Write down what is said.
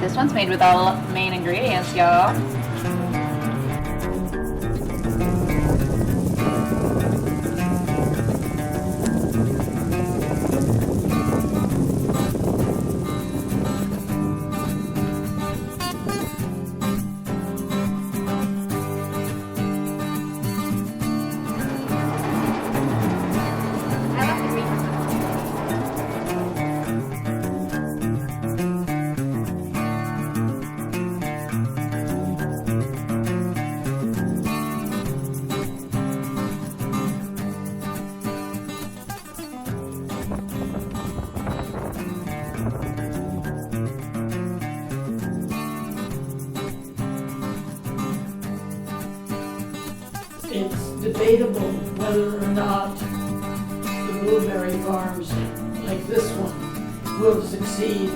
This one's made with all Maine ingredients, y'all. It's debatable whether or not the blueberry farms like this one will succeed